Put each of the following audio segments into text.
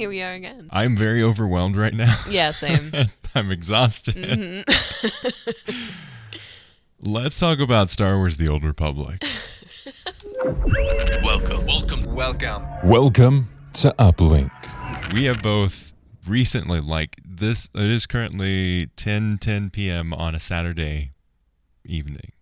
Here we are again. I'm very overwhelmed right now. Yeah, same. I'm exhausted. Mm-hmm. Let's talk about Star Wars: The Old Republic. Welcome to Uplink. We have both recently, this, it is currently 10 p.m. on a Saturday evening.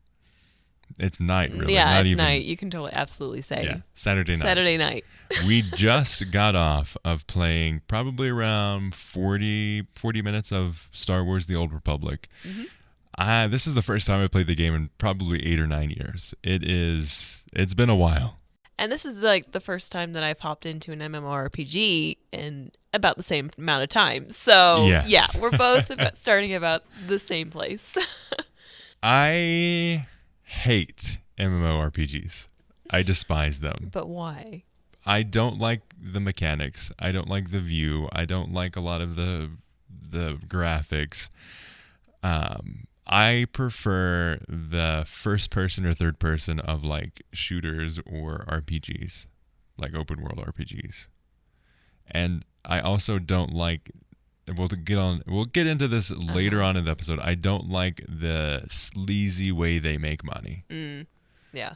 It's night, really. Yeah, Not it's even, night. You can totally absolutely say. Yeah, Saturday night. Saturday night. We just got off of playing probably around 40 minutes of Star Wars: The Old Republic. Mm-hmm. This is the first time I played the game in probably 8 or 9 years. It's been a while. And this is like the first time that I've hopped into an MMORPG in about the same amount of time. So, Yes. yeah, we're both starting about the same place. I hate MMORPGs. I despise them. But why? I don't like the mechanics. I don't like the view. I don't like a lot of the graphics. I prefer the first person or third person of like shooters or RPGs, like open world RPGs. And I also don't like, we'll get into this later on in the episode. I don't like the sleazy way they make money. Yeah.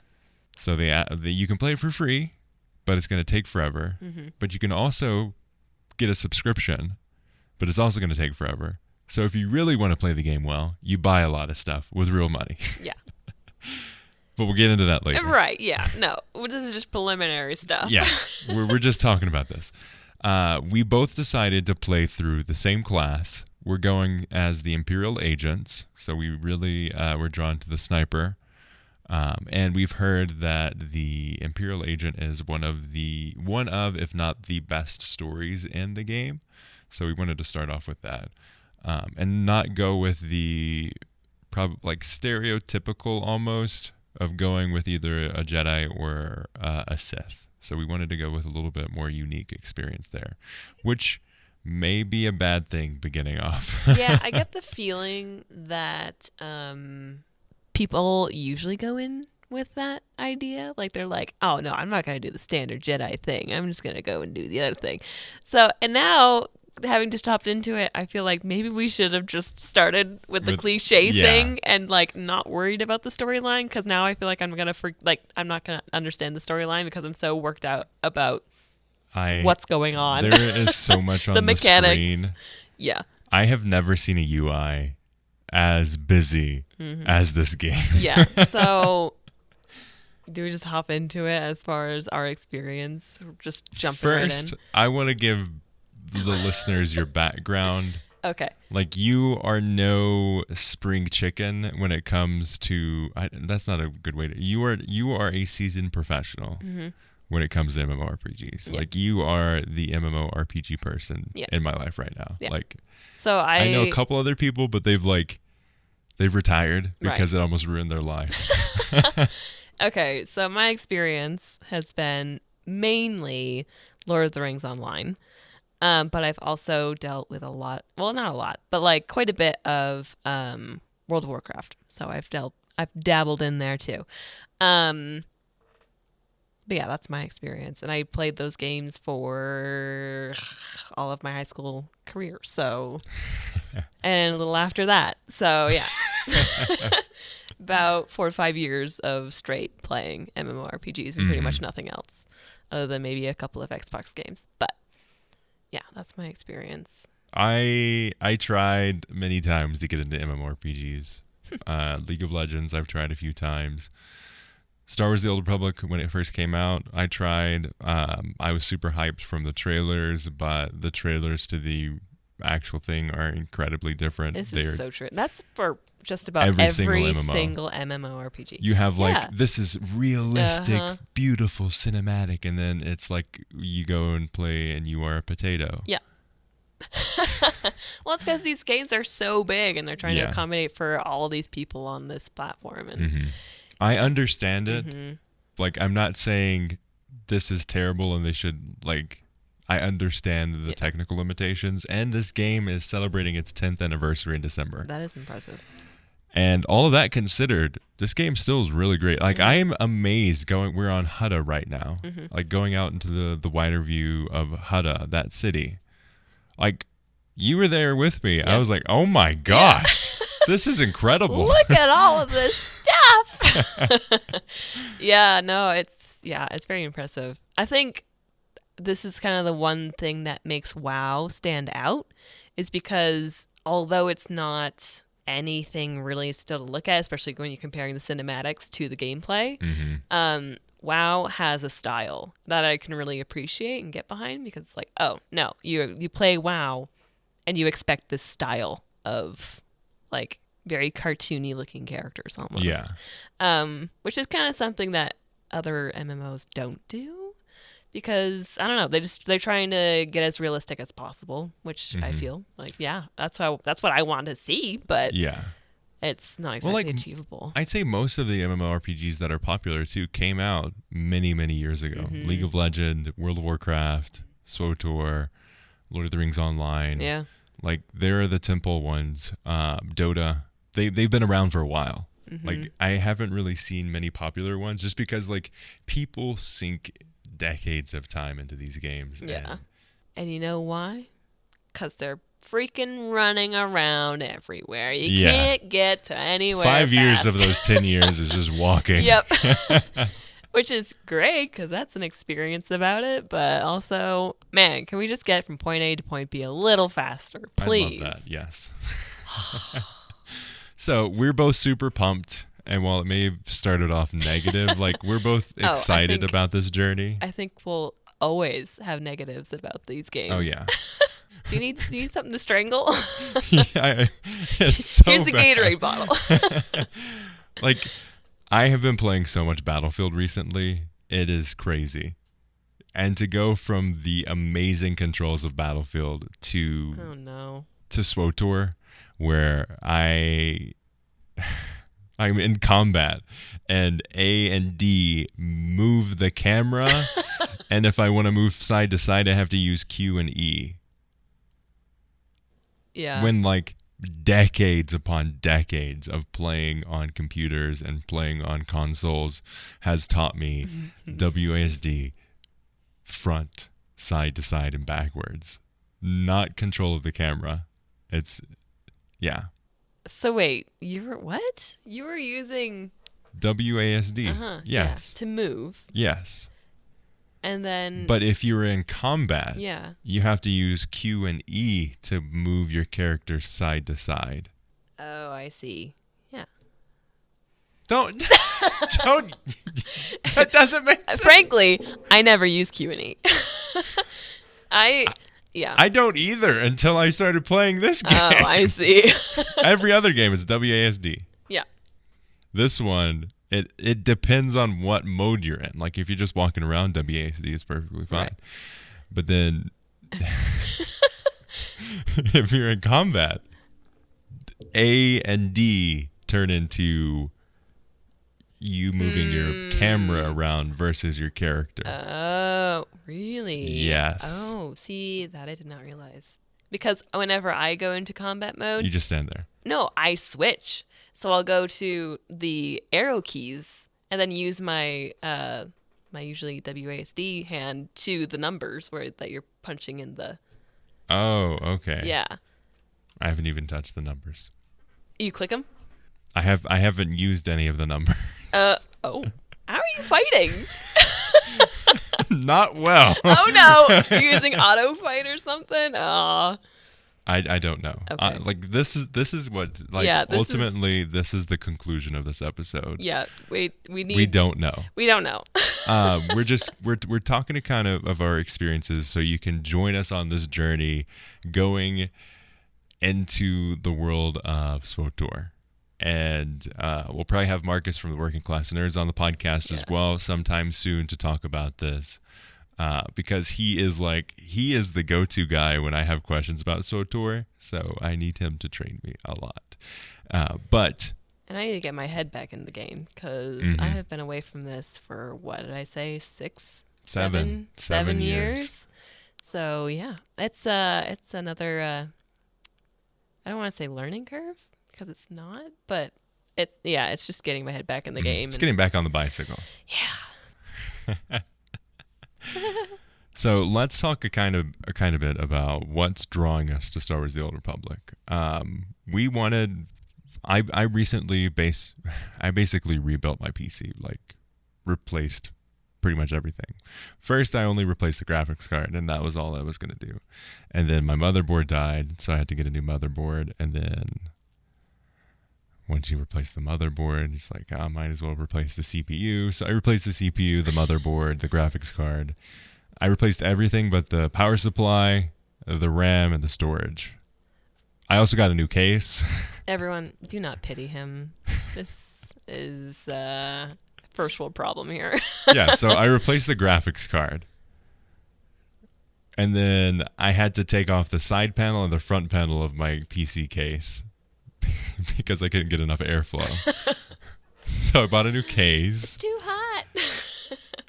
So you can play it for free, but it's going to take forever. Mm-hmm. But you can also get a subscription, but it's also going to take forever. So if you really want to play the game well, you buy a lot of stuff with real money. Yeah. But we'll get into that later. Right, yeah. No, this is just preliminary stuff. Yeah, we're just talking about this. We both decided to play through the same class. We're going as the Imperial Agents, so we really were drawn to the sniper. And we've heard that the Imperial Agent is one of, if not the best stories in the game. So we wanted to start off with that. And not go with the stereotypical almost of going with either a Jedi or a Sith. So we wanted to go with a little bit more unique experience there, which may be a bad thing beginning off. Yeah, I get the feeling that people usually go in with that idea. Like they're like, oh no, I'm not going to do the standard Jedi thing. I'm just going to go and do the other thing. So, and now having just hopped into it, I feel like maybe we should have just started with the cliche thing and like not worried about the storyline, because now I feel like I'm not gonna understand the storyline because I'm so worked out about what's going on. There is so much on the mechanics. Screen. Yeah, I have never seen a UI as busy as this game. Yeah. So do we just hop into it as far as our experience? Just jumping right in. First, I want to give the listeners your background. Okay. Like, you are no spring chicken when it comes to that's not a good way to you are a seasoned professional when it comes to MMORPGs. Yeah. Like, you are the MMORPG person in my life right now. Yeah. Like, so I know a couple other people, but they've retired because it almost ruined their lives. Okay, so my experience has been mainly Lord of the Rings Online. But I've also dealt with not a lot, but like quite a bit of World of Warcraft. So I've dabbled in there too. But yeah, that's my experience. And I played those games for all of my high school career. So, and a little after that. So yeah, about 4 to 5 years of straight playing MMORPGs and pretty much nothing else other than maybe a couple of Xbox games. But yeah, that's my experience. I tried many times to get into MMORPGs. League of Legends, I've tried a few times. Star Wars: The Old Republic, when it first came out, I tried. I was super hyped from the trailers, but the trailers to the actual thing are incredibly different. This is so true. That's for just about every single MMORPG. You have this is realistic, beautiful, cinematic, and then it's like you go and play and you are a potato. Yeah. Well, it's because these games are so big and they're trying to accommodate for all these people on this platform. And I understand it. Like, I'm not saying this is terrible and they should, I understand the technical limitations, and this game is celebrating its 10th anniversary in December. That is impressive. And all of that considered, this game still is really great. Like, I am amazed we're on Hutta right now. Like, going out into the wider view of Hutta, that city. Like, you were there with me. Yeah. I was like, oh my gosh, this is incredible. Look at all of this stuff. Yeah, no, it's very impressive. I think this is kind of the one thing that makes WoW stand out, is because although it's not anything really still to look at, especially when you're comparing the cinematics to the gameplay, WoW has a style that I can really appreciate and get behind, because it's like, oh no, you play WoW and you expect this style of like very cartoony looking characters almost. Yeah. Which is kind of something that other MMOs don't do, because I don't know, they're trying to get as realistic as possible, which I feel like, yeah, that's what I want to see, but Yeah. it's not exactly achievable. I'd say most of the MMORPGs that are popular too came out many, many years ago. League of Legends, World of Warcraft, SWTOR, Lord of the Rings Online. Yeah. Like, they're the temple ones. Dota, they've been around for a while. Like, I haven't really seen many popular ones, just because like people sink decades of time into these games. Yeah. And you know why? Because they're freaking running around everywhere. You can't get to anywhere 5 years fast. of those 10 years is just walking. Yep. Which is great, because that's an experience about it. But also, man, can we just get from point A to point B a little faster, please? I love that, yes. So we're both super pumped. And while it may have started off negative, like, we're both excited about this journey. I think we'll always have negatives about these games. Oh, yeah. Do you need something to strangle? Yeah, it's so Here's a bad. Gatorade bottle. Like, I have been playing so much Battlefield recently. It is crazy. And to go from the amazing controls of Battlefield to Oh no. to SWTOR, where I'm in combat and A and D move the camera, and if I want to move side to side, I have to use Q and E. Yeah. When like decades upon decades of playing on computers and playing on consoles has taught me WASD, front, side to side, and backwards, not control of the camera. It's, yeah. So wait, you were using WASD. Yes. yeah, to move, Yes. and then But if you're in combat, yeah. you have to use Q and E to move your character side to side. Oh, I see. Yeah. Don't. That doesn't make sense. Frankly, I never use Q and E. Yeah. I don't either until I started playing this game. Oh, I see. Every other game is WASD. Yeah. This one, it depends on what mode you're in. Like, if you're just walking around, WASD is perfectly fine. Right. But then, if you're in combat, A and D turn into you moving your camera around versus your character. Oh, really? Yes. Oh, see, that I did not realize. Because whenever I go into combat mode, You just stand there. no, I switch. So I'll go to the arrow keys and then use my my usually WASD hand to the numbers that you're punching in the. Oh, okay. Yeah. I haven't even touched the numbers. You click them? I haven't used any of the numbers. Oh. How are you fighting? Not well. Oh no. You're using auto fight or something? Aw. I don't know. Okay. Like, this is what, like, Yeah, ultimately this is the conclusion of this episode. Yeah. We We don't know. We don't know. We're talking to kind of our experiences, so you can join us on this journey going into the world of SWTOR. And we'll probably have Marcus from the Working Class Nerds on the podcast as well sometime soon to talk about this. Because he is the go-to guy when I have questions about SWTOR, so I need him to train me a lot. And I need to get my head back in the game, because I have been away from this for, what did I say, seven years. So yeah, it's another. I don't want to say learning curve, because it's not, but it's just getting my head back in the game. It's getting back on the bicycle. Yeah. So let's talk a kind of bit about what's drawing us to Star Wars: The Old Republic. We wanted. I basically rebuilt my PC, like replaced pretty much everything. First, I only replaced the graphics card, and that was all I was going to do. And then my motherboard died, so I had to get a new motherboard. And then once you replace the motherboard, it's like, I might as well replace the CPU. So I replaced the CPU, the motherboard, the graphics card. I replaced everything but the power supply, the RAM, and the storage. I also got a new case. Everyone, do not pity him. This is a first world problem here. Yeah, so I replaced the graphics card. And then I had to take off the side panel and the front panel of my PC case because I couldn't get enough airflow. So I bought a new case. It's too hot.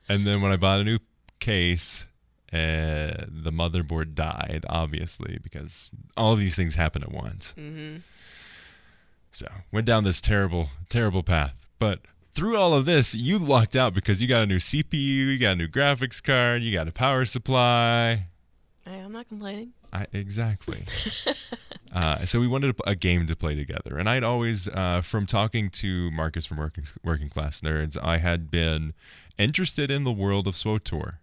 And then when I bought a new case, the motherboard died, obviously, because all of these things happen at once. Mm-hmm. So went down this terrible, terrible path. But through all of this, you lucked out because you got a new CPU, you got a new graphics card, you got a power supply. Hey, I'm not complaining. Exactly. So we wanted a game to play together. And I'd always, from talking to Marcus from Working Class Nerds, I had been interested in the world of SWTOR.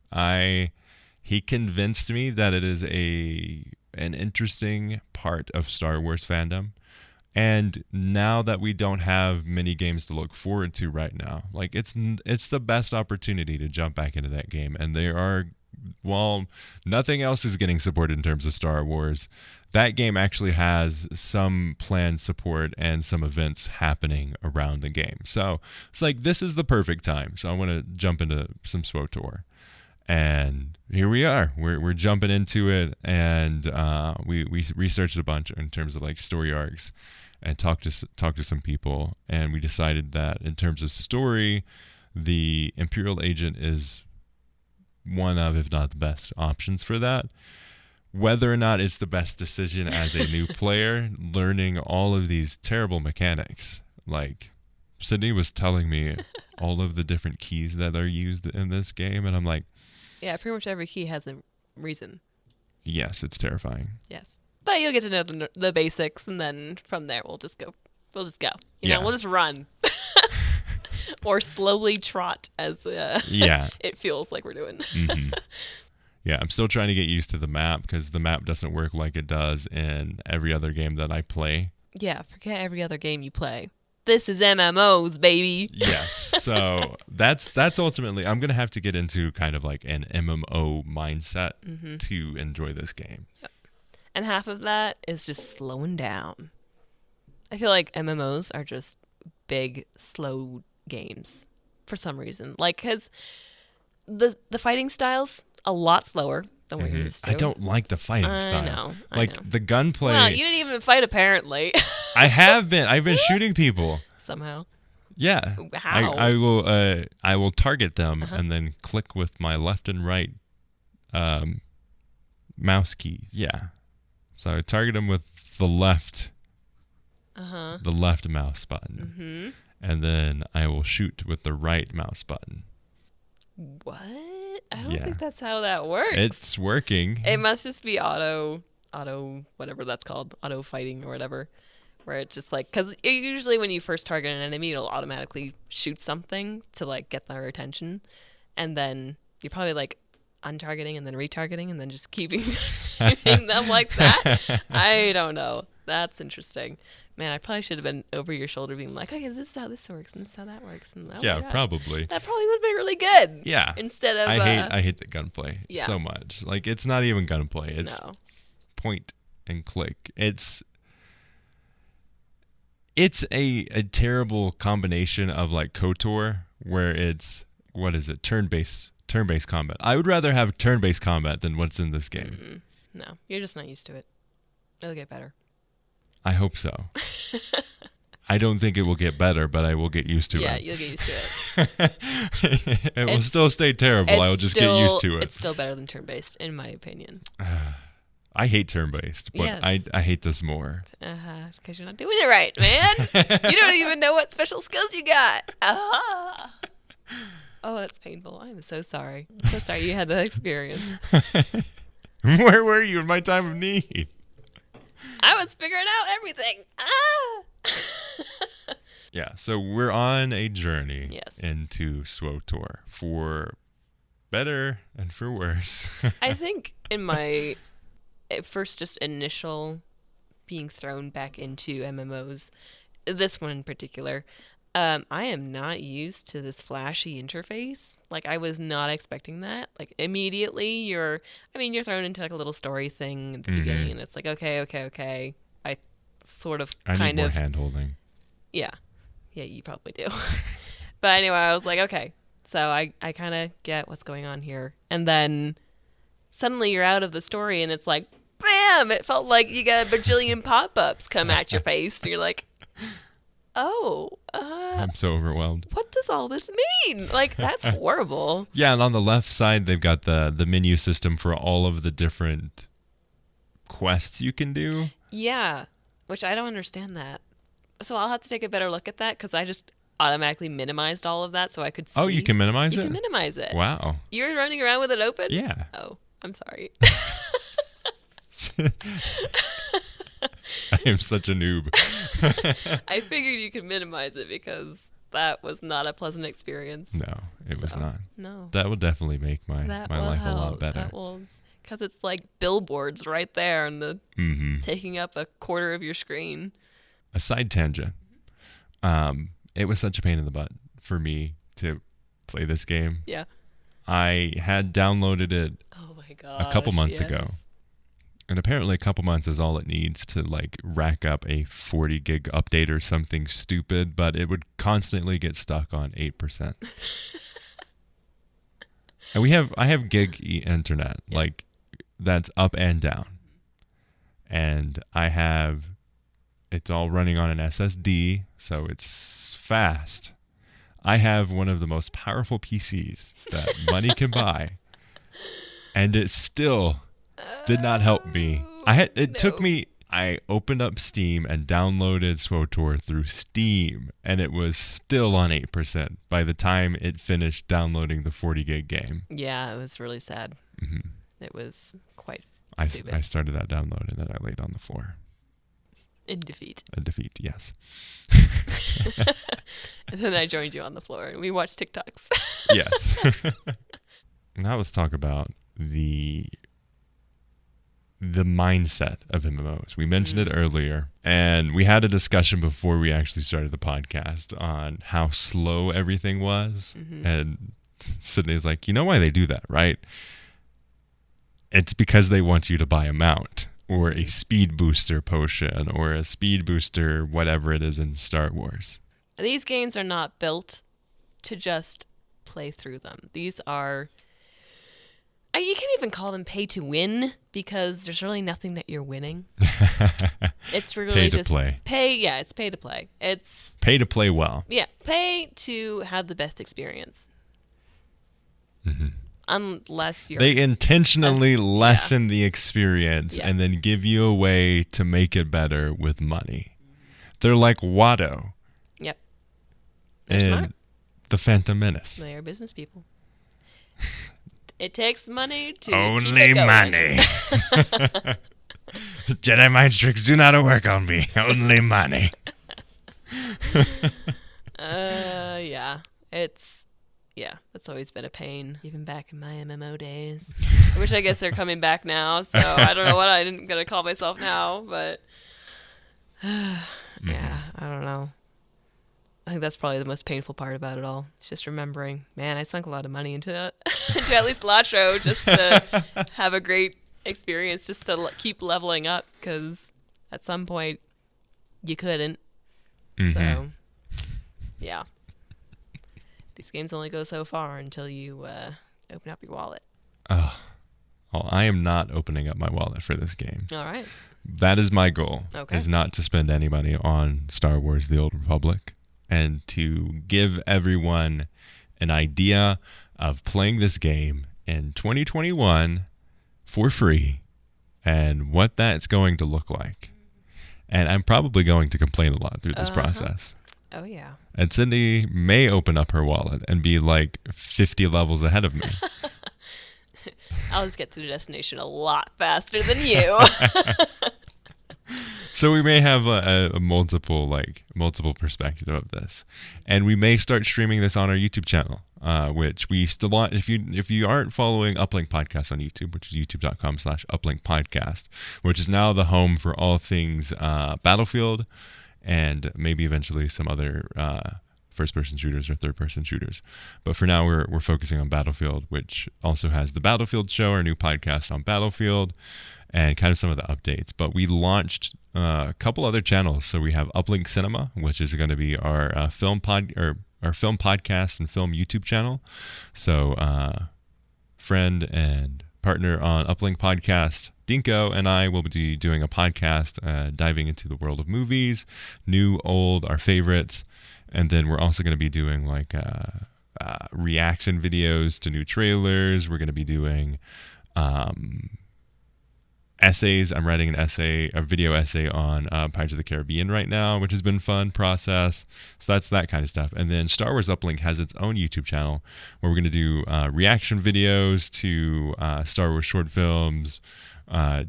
He convinced me that it is an interesting part of Star Wars fandom. And now that we don't have many games to look forward to right now, like it's the best opportunity to jump back into that game. And while nothing else is getting supported in terms of Star Wars, that game actually has some planned support and some events happening around the game. So it's like, this is the perfect time. So I want to jump into some SWTOR. And here we are. We're jumping into it, and we researched a bunch in terms of like story arcs, and talked to some people, and we decided that in terms of story, the Imperial Agent is one of, if not the best options for that. Whether or not it's the best decision as a new player, learning all of these terrible mechanics, like Sydney was telling me all of the different keys that are used in this game, and I'm like, yeah, pretty much every key has a reason. Yes, it's terrifying. Yes. But you'll get to know the basics, and then from there we'll just go. We'll just run. Or slowly trot, as it feels like we're doing. Mm-hmm. Yeah, I'm still trying to get used to the map, because the map doesn't work like it does in every other game that I play. Yeah, forget every other game you play. This is MMOs, baby. Yes. So that's ultimately, I'm going to have to get into kind of like an MMO mindset to enjoy this game. Yep. And half of that is just slowing down. I feel like MMOs are just big, slow games for some reason. Like, because the fighting style's a lot slower than we're used to. I don't like the fighting style. I know. The gunplay. Well, you didn't even fight, apparently. I've been shooting people. Somehow. Yeah. How? I will target them and then click with my left and right mouse key. Yeah. So I target them with the left mouse button. Mm-hmm. And then I will shoot with the right mouse button. What? I don't think that's how that works. It's working. It must just be auto, whatever that's called, auto fighting or whatever, where it's just like, because usually when you first target an enemy, it'll automatically shoot something to like get their attention, and then you're probably like untargeting and then retargeting and then just keeping shooting them like that. I don't know. That's interesting. Man, I probably should have been over your shoulder being like, okay, this is how this works, and this is how that works. And probably. That probably would have been really good. Yeah. Instead of... I hate the gunplay so much. Like, it's not even gunplay. It's point and click. It's a terrible combination of, like, KOTOR, where it's, what is it, turn-based combat. I would rather have turn-based combat than what's in this game. Mm-hmm. No, you're just not used to it. It'll get better. I hope so. I don't think it will get better, but I will get used to it. Yeah, you'll get used to it. Will still stay terrible. I will just get used to it. It's still better than turn-based, in my opinion. I hate turn-based, but Yes. I hate this more. Because you're not doing it right, man. You don't even know what special skills you got. Oh, that's painful. I'm so sorry. I'm so sorry you had that experience. Where were you in my time of need? I was figuring out everything. Yeah, so we're on a journey Yes. into SWTOR for better and for worse. I think in my first just initial being thrown back into MMOs, this one in particular, I am not used to this flashy interface. Like, I was not expecting that. Like, immediately you're thrown into like a little story thing at the beginning, and it's like, okay. I sort of I kind need more of hand-holding. Yeah, you probably do. But anyway, I was like, okay, so I kind of get what's going on here. And then suddenly you're out of the story and it's like, bam! It felt like you got a bajillion pop-ups come at your face. And you're like, oh, I'm so overwhelmed. what does all this mean? Like, that's horrible. Yeah, and on the left side, they've got the menu system for all of the different quests you can do. Yeah, which I don't understand that. So I'll have to take a better look at that because I just automatically minimized all of that so I could see. Oh, you can minimize it? You can minimize it. Wow. You're running around with it open? Yeah. Oh, I'm sorry. I am such a noob. I figured you could minimize it because that was not a pleasant experience. No, it was not. No. That will definitely make my life a lot better. That will, because it's like billboards right there and taking up a quarter of your screen. A side tangent. It was such a pain in the butt for me to play this game. Yeah. I had downloaded it Oh my gosh, a couple months yes. ago. And apparently a couple months is all it needs to like rack up a 40 gig update or something stupid, but it would constantly get stuck on 8%. And I have gig internet, like that's up and down. And it's all running on an SSD, so it's fast. I have one of the most powerful PCs that money can buy, and it still did not help me. I opened up Steam and downloaded SWTOR through Steam, and it was still on 8% by the time it finished downloading the 40 gig game. Yeah, it was really sad. It was quite stupid. I started that download, and then I laid on the floor. In defeat. A defeat, yes. And then I joined you on the floor, and we watched TikToks. Yes. Now let's talk about the mindset of MMOs. We mentioned it earlier, and we had a discussion before we actually started the podcast on how slow everything was. And Sydney's like, you know why they do that, right? It's because they want you to buy a mount or a speed booster potion or a speed booster whatever it is in Star Wars. These games are not built to just play through them. These are... You can't even call them pay to win because there's really nothing that you're winning. It's really pay to just play. It's pay to play. It's pay to play well. Yeah, pay to have the best experience. Unless you're... They intentionally lessen the experience and then give you a way to make it better with money. They're like Watto. Yep. They're and smart. The Phantom Menace. They are business people. It takes money to only keep it going. Money. Jedi mind tricks do not work on me. Only money. That's always been a pain, even back in my MMO days. Which I guess they're coming back now, so I don't know what I'm gonna call myself now, but yeah, I don't know. I think that's probably the most painful part about it all. It's just remembering, man, I sunk a lot of money into that, into at least Latro, just to have a great experience, just to keep leveling up, because at some point you couldn't. So, yeah. These games only go so far until you open up your wallet. Oh, well, I am not opening up my wallet for this game. All right. That is my goal, Okay. is not to spend any money on Star Wars The Old Republic, and to give everyone an idea of playing this game in 2021 for free and what that's going to look like. And I'm probably going to complain a lot through this process. Oh, yeah. And Cindy may open up her wallet and be like 50 levels ahead of me. I'll just get to the destination a lot faster than you. So we may have a multiple perspective of this, and we may start streaming this on our YouTube channel, which we still want. If you aren't following Uplink Podcast on YouTube, which is youtube.com/Uplink Podcast, which is now the home for all things Battlefield, and maybe eventually some other first-person shooters or third-person shooters. But for now, we're focusing on Battlefield, which also has the Battlefield Show, our new podcast on Battlefield, and kind of some of the updates. But we launched a couple other channels. So we have Uplink Cinema, which is going to be our film podcast and film YouTube channel. So friend and partner on Uplink Podcast, Dinko, and I will be doing a podcast diving into the world of movies, new, old, our favorites. And then we're also going to be doing like reaction videos to new trailers. We're going to be doing essays. I'm writing a video essay on Pirates of the Caribbean right now, which has been a fun process. So that's that kind of stuff. And then Star Wars Uplink has its own YouTube channel where we're going to do reaction videos to Star Wars short films,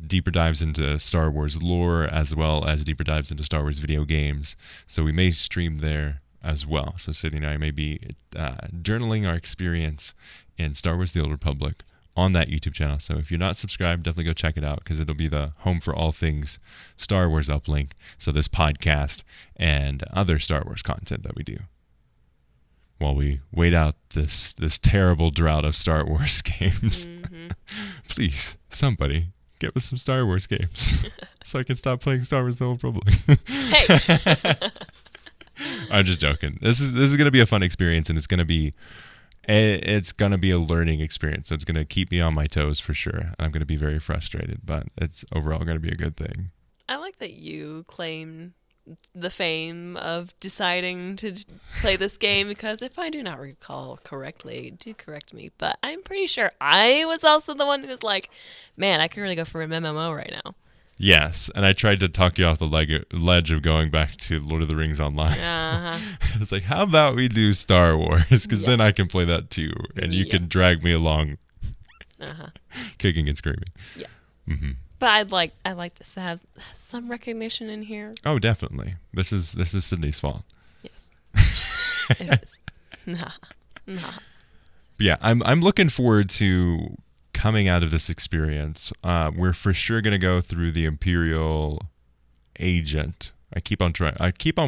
deeper dives into Star Wars lore, as well as deeper dives into Star Wars video games. So we may stream there as well. So Sydney and I may be journaling our experience in Star Wars The Old Republic on that YouTube channel. So if you're not subscribed, definitely go check it out, because it'll be the home for all things Star Wars Uplink. So this podcast and other Star Wars content that we do while we wait out this terrible drought of Star Wars games. Mm-hmm. Please, somebody get us some Star Wars games so I can stop playing Star Wars The Old Republic. Hey. I'm just joking. This is going to be a fun experience, and it's going to be a learning experience. So it's going to keep me on my toes for sure. I'm going to be very frustrated, but it's overall going to be a good thing. I like that you claim the fame of deciding to play this game, because if I do not recall correctly, do correct me, but I'm pretty sure I was also the one who was like, man, I can really go for a MMO right now. Yes, and I tried to talk you off the ledge of going back to Lord of the Rings Online. I was like, how about we do Star Wars? Because then I can play that too, and you can drag me along, kicking and screaming. Yeah. Mm-hmm. But I'd like to have some recognition in here. Oh, definitely. This is Sydney's fault. Yes, it is. Nah. But yeah, I'm looking forward to coming out of this experience. We're for sure going to go through the Imperial Agent. I keep on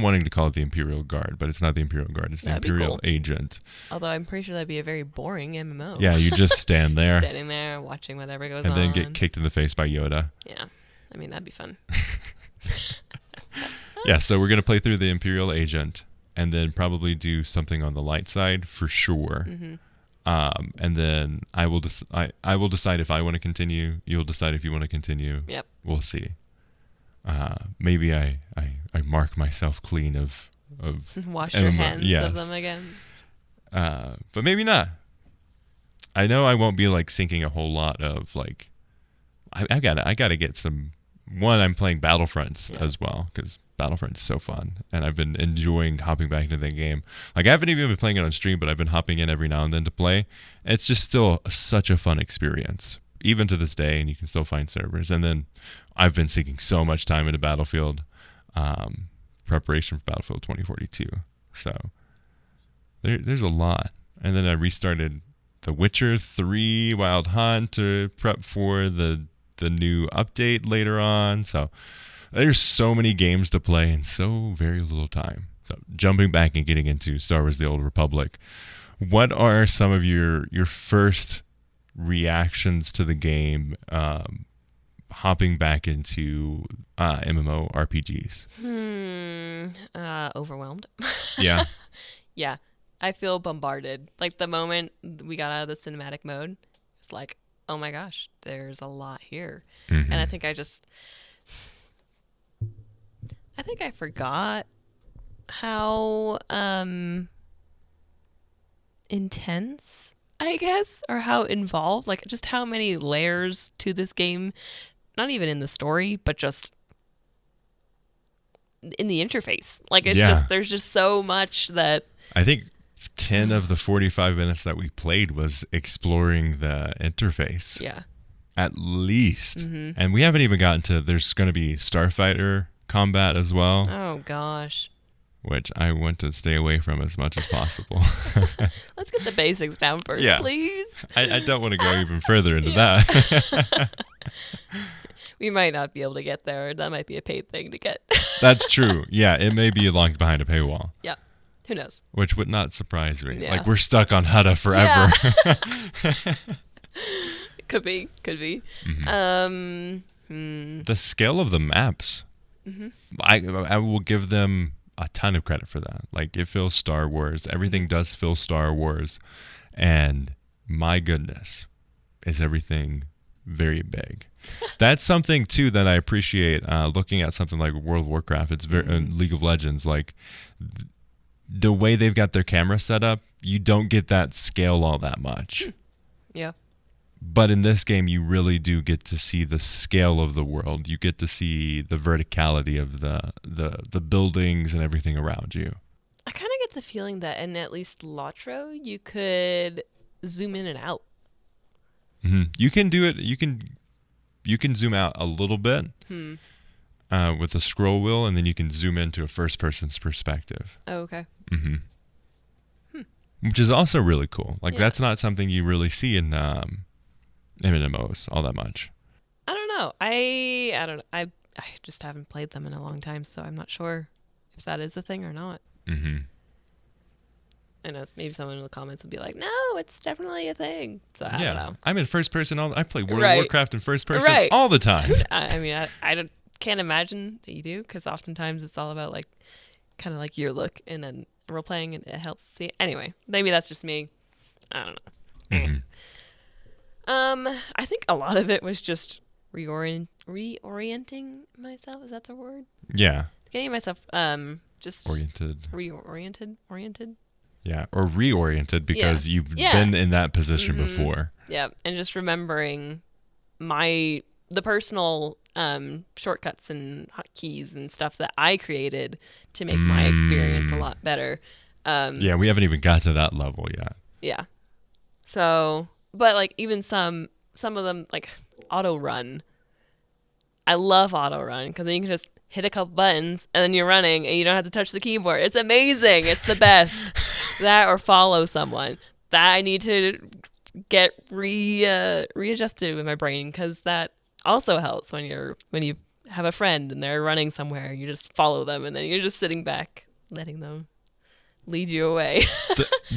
wanting to call it the Imperial Guard, but it's not the Imperial Guard. It's the Imperial Agent. Although I'm pretty sure that'd be a very boring MMO. Yeah, you just stand there. Standing there, watching whatever goes on. And then get kicked in the face by Yoda. Yeah. I mean, that'd be fun. Yeah, so we're going to play through the Imperial Agent, and then probably do something on the light side for sure. Mm-hmm. And then I will decide if I want to continue. You'll decide if you want to continue. Yep. We'll see. Maybe I mark myself clean of wash your hands of them again. But maybe not. I know I won't be like sinking a whole lot of like. I gotta get some. One, I'm playing Battlefronts as well, because Battlefront's so fun, and I've been enjoying hopping back into the game. Like, I haven't even been playing it on stream, but I've been hopping in every now and then to play. It's just still such a fun experience, even to this day, and you can still find servers. And then I've been sinking so much time into Battlefield, preparation for Battlefield 2042. So there's a lot. And then I restarted The Witcher 3 Wild Hunt to prep for the new update later on. So there's so many games to play in so very little time. So jumping back and getting into Star Wars The Old Republic, what are some of your first reactions to the game, hopping back into MMORPGs? Overwhelmed. Yeah. Yeah. I feel bombarded. Like, the moment we got out of the cinematic mode, it's like, oh my gosh, there's a lot here. Mm-hmm. And I think I forgot how intense, I guess, or how involved, like just how many layers to this game not even in the story, but just in the interface. Like it's Yeah. just there's just so much that I think 10 of the 45 minutes that we played was exploring the interface. yeah. At least. Mm-hmm. And we haven't even gotten to, there's going to be Starfighter combat as well, Oh gosh. which I want to stay away from as much as possible. Let's get the basics down first, Yeah. please. I don't want to go even further into Yeah. that. We might not be able to get there. That might be a paid thing to get. That's true. Yeah, it may be locked behind a paywall, Yeah. Who knows? which would not surprise me. Yeah. Like, we're stuck on Hutta forever. Could be. Could be. The scale of the maps, Mm-hmm. I will give them a ton of credit for that. Like, it feels Star Wars. Everything does feel Star Wars. And my goodness, is everything very big. That's something, too, that I appreciate looking at something like World of Warcraft. It's very League of Legends. Like, the way they've got their camera set up, you don't get that scale all that much. Yeah. But in this game, you really do get to see the scale of the world. You get to see the verticality of the buildings and everything around you. I kind of get the feeling that in at least Lotro, you could zoom in and out. Mm-hmm. You can do it. You can zoom out a little bit with the scroll wheel, and then you can zoom into a first person's perspective. Oh, okay. Mm-hmm. Which is also really cool. Like, Yeah. that's not something you really see in MMOs all that much. I don't know. I don't know. I just haven't played them in a long time, so I'm not sure if that is a thing or not. Mm-hmm. I know maybe someone in the comments would be like, "No, it's definitely a thing." So I don't know. I'm in first person. I play World Right. of Warcraft in first person Right. all the time. I mean, I can't imagine that you do, because oftentimes it's all about like kind of like your look in a role playing, and it helps see. Anyway, maybe that's just me. I don't know. Mhm. I think a lot of it was just reorienting myself. Is that the word? Yeah. Getting myself just Oriented. oriented. Yeah. Or reoriented because you've Yeah. been in that position Mhm. before. Yeah, and just remembering the personal shortcuts and hotkeys and stuff that I created to make my experience a lot better. Yeah, we haven't even got to that level yet. Yeah. So, but like even some of them, like auto run. I love auto run because then you can just hit a couple buttons and then you're running and you don't have to touch the keyboard. It's amazing. It's the best. That or follow someone. That I need to get readjusted with my brain, because that also helps when you have a friend and they're running somewhere. You just follow them and then you're just sitting back letting them lead you away.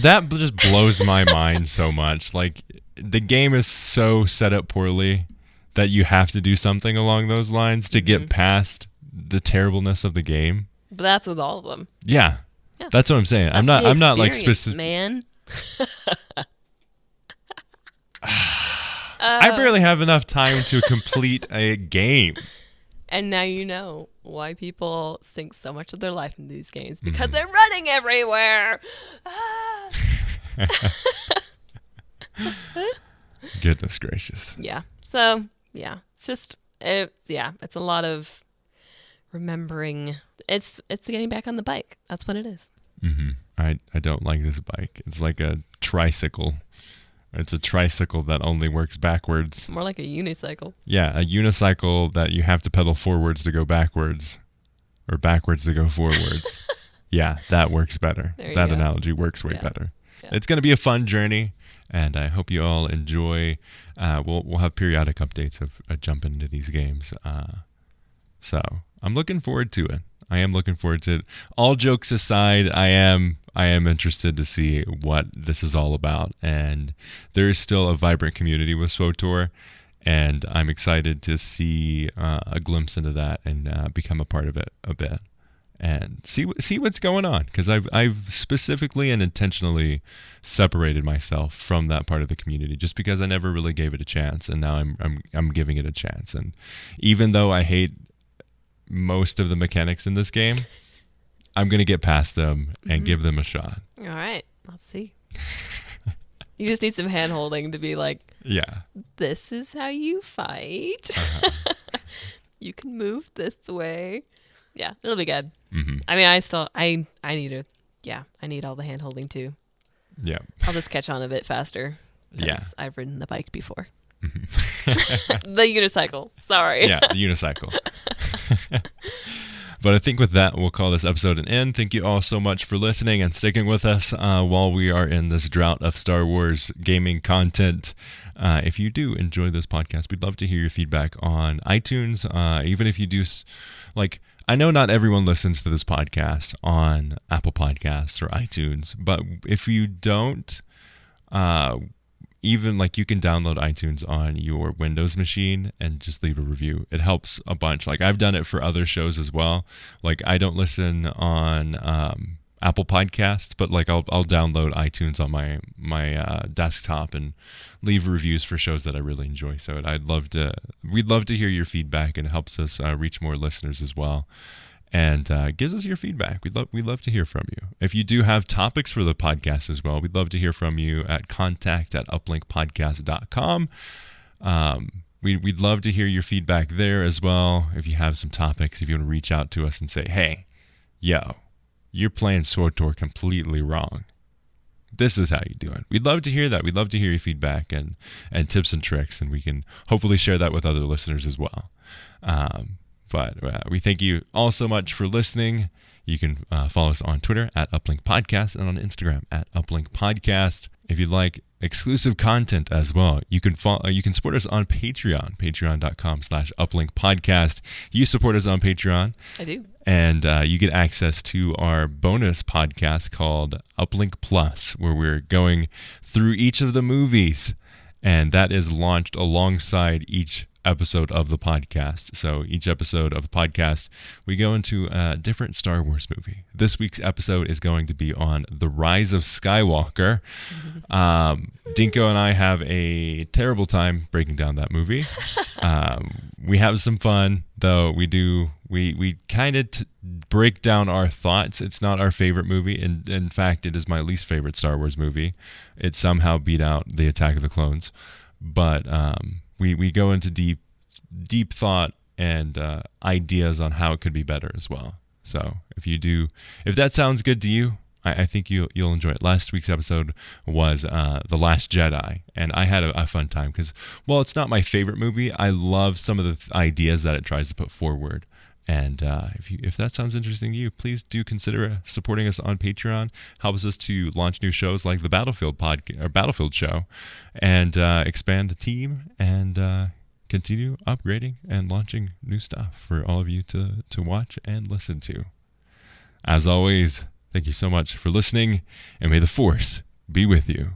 That just blows my mind so much. Like, the game is so set up poorly that you have to do something along those lines to get past the terribleness of the game. But that's with all of them. Yeah. Yeah. That's what I'm saying. I'm That's the not like experience, specific. man. I barely have enough time to complete a game. And now you know why people sink so much of their life into these games, because they're running everywhere. Ah. Goodness gracious. Yeah. So, yeah. It's a lot of remembering. It's getting back on the bike. That's what it is. Mm-hmm. I don't like this bike. It's like a tricycle. It's a tricycle that only works backwards. More like a unicycle. Yeah, a unicycle that you have to pedal forwards to go backwards, or backwards to go forwards. Yeah, that works better. There you That go. analogy works way Yeah. better. Yeah. It's going to be a fun journey, and I hope you all enjoy. We'll have periodic updates of jumping into these games. So I'm looking forward to it. I am looking forward to it. All jokes aside, I am interested to see what this is all about, and there is still a vibrant community with SWTOR, and I'm excited to see a glimpse into that and become a part of it a bit and see what's going on, because I've specifically and intentionally separated myself from that part of the community just because I never really gave it a chance, and now I'm giving it a chance. And even though I hate most of the mechanics in this game, I'm going to get past them and give them a shot. All right. Let's see. You just need some hand holding to be like, Yeah. this is how you fight. You can move this way. Yeah, it'll be good. Mm-hmm. I mean, I need to, yeah, I need all the hand holding too. Yeah. I'll just catch on a bit faster. Yeah. I've ridden the bike before. Mm-hmm. The unicycle. Sorry. Yeah, the unicycle. But I think with that, we'll call this episode an end. Thank you all so much for listening and sticking with us while we are in this drought of Star Wars gaming content. If you do enjoy this podcast, we'd love to hear your feedback on iTunes. Even if you do, like, I know not everyone listens to this podcast on Apple Podcasts or iTunes, but if you don't, even like you can download iTunes on your Windows machine and just leave a review. It helps a bunch. Like I've done it for other shows as well. Like I don't listen on Apple Podcasts, but like I'll download iTunes on my desktop and leave reviews for shows that I really enjoy. So we'd love to hear your feedback, and it helps us reach more listeners as well. And gives us your feedback. We'd love to hear from you. If you do have topics for the podcast as well, we'd love to hear from you at contact@uplinkpodcast.com. We'd love to hear your feedback there as well. If you have some topics, if you want to reach out to us and say, hey, yo, you're playing SWTOR completely wrong. This is how you do it. We'd love to hear that. We'd love to hear your feedback and tips and tricks, and we can hopefully share that with other listeners as well. But we thank you all so much for listening. You can follow us on Twitter at Uplink Podcast and on Instagram at Uplink Podcast. If you'd like exclusive content as well, you can support us on Patreon, patreon.com/Uplink Podcast. You support us on Patreon. I do. And you get access to our bonus podcast called Uplink Plus, where we're going through each of the movies. And that is launched alongside each episode of the podcast. So each episode of the podcast, we go into a different Star Wars movie. This week's episode is going to be on The Rise of Skywalker. Dinko and I have a terrible time breaking down that movie. We have some fun, though. We kind of break down our thoughts. It's not our favorite movie. And in fact, it is my least favorite Star Wars movie. It somehow beat out The Attack of the Clones. But we go into deep thought and ideas on how it could be better as well. So if that sounds good to you, I think you'll enjoy it. Last week's episode was The Last Jedi, and I had a fun time because, while it's not my favorite movie, I love some of the ideas that it tries to put forward. And if that sounds interesting to you, please do consider supporting us on Patreon. Helps us to launch new shows like the Battlefield show, and expand the team, and continue upgrading and launching new stuff for all of you to watch and listen to. As always, thank you so much for listening, and may the Force be with you.